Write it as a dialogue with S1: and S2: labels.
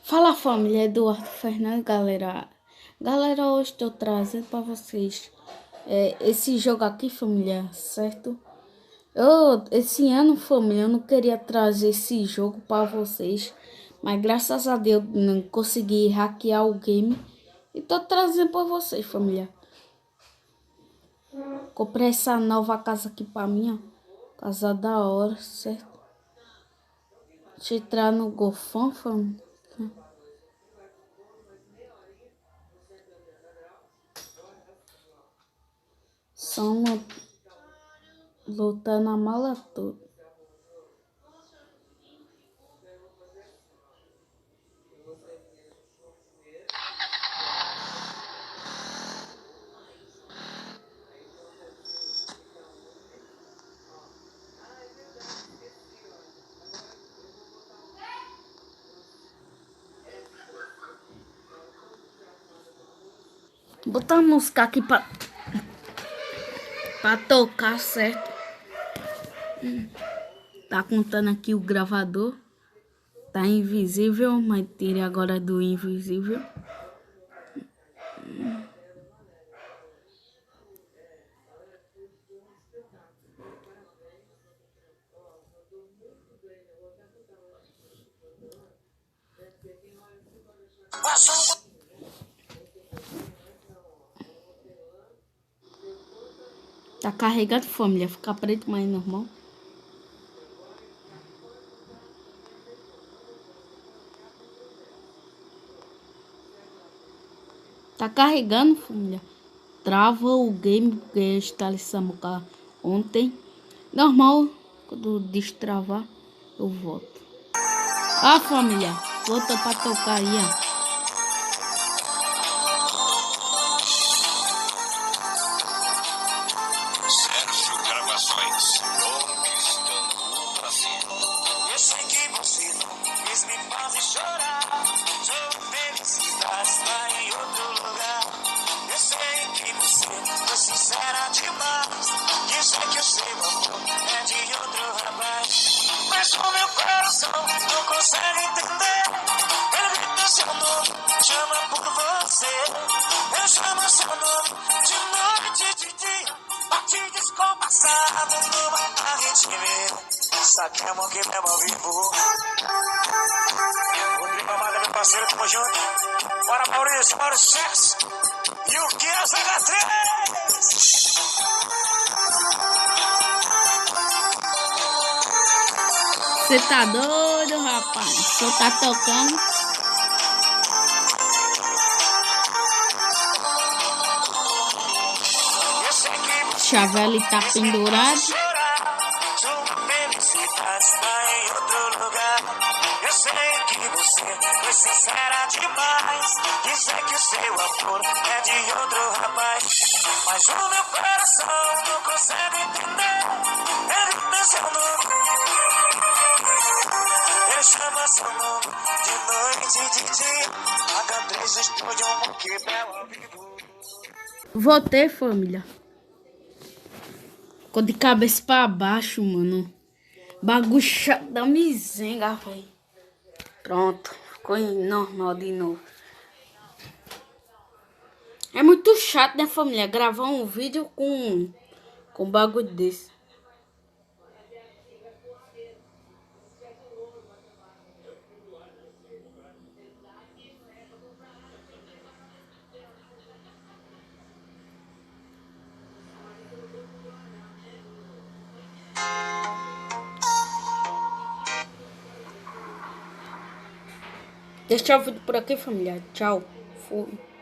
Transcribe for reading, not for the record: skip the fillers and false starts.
S1: Fala família, Eduardo Fernandes, galera. Galera, hoje estou trazendo para vocês esse jogo aqui, família, certo? Esse ano, família, eu não queria trazer esse jogo para vocês, mas graças a Deus não consegui hackear o game e tô trazendo para vocês, família. Comprei essa nova casa aqui para mim, ó. Casa da hora, certo? Deixa eu entrar no Golfão, família. Só uma lutar na mala toda. Botar a música aqui pra tocar, certo? Tá contando aqui o gravador. Tá invisível, mas tirei agora do invisível. Tá carregado, família. Fica preto, mas normal. Tá carregando, família. Trava o game, porque instalamos ontem. Normal, quando destravar, eu volto. Ah, família, volta pra tocar aí, ó.
S2: Sérgio Gravações, conquistando o Brasil. Eu sei que você não quis me fazer chorar. Sua felicidade está em outro lugar. Eu sei que você foi sincera demais. Eu sei que o seu amor é de outro rapaz. Mas o meu coração não consegue entender. Ele grita seu nome, chama por você. Eu chamo seu nome de noite e de dia. Bate descompassado numa arritmia. Saque a mão que mesmo ao vivo. Rodrigo Amada, meu parceiro, tamo junto. Bora, Maurício, bora o sucesso. E o que é H3?
S1: Você tá doido, rapaz? Só tá tocando. Chavel tá pendurado.
S2: Sua felicidade está em outro lugar. Eu sei que você foi sincera demais. E sei que o seu amor é de outro rapaz. Mas o meu coração não consegue entender. Ele tem seu nome. Ele chama seu nome de noite e de dia. H3 Estúdio, um que belo ao vivo.
S1: Voltei, família. Ficou de cabeça pra baixo, mano. Bagulho chato da mizenga, velho. Pronto. Ficou normal de novo. É muito chato, né, família? Gravar um vídeo com bagulho desse. Deixa o vídeo por aqui, família. Tchau. Fui.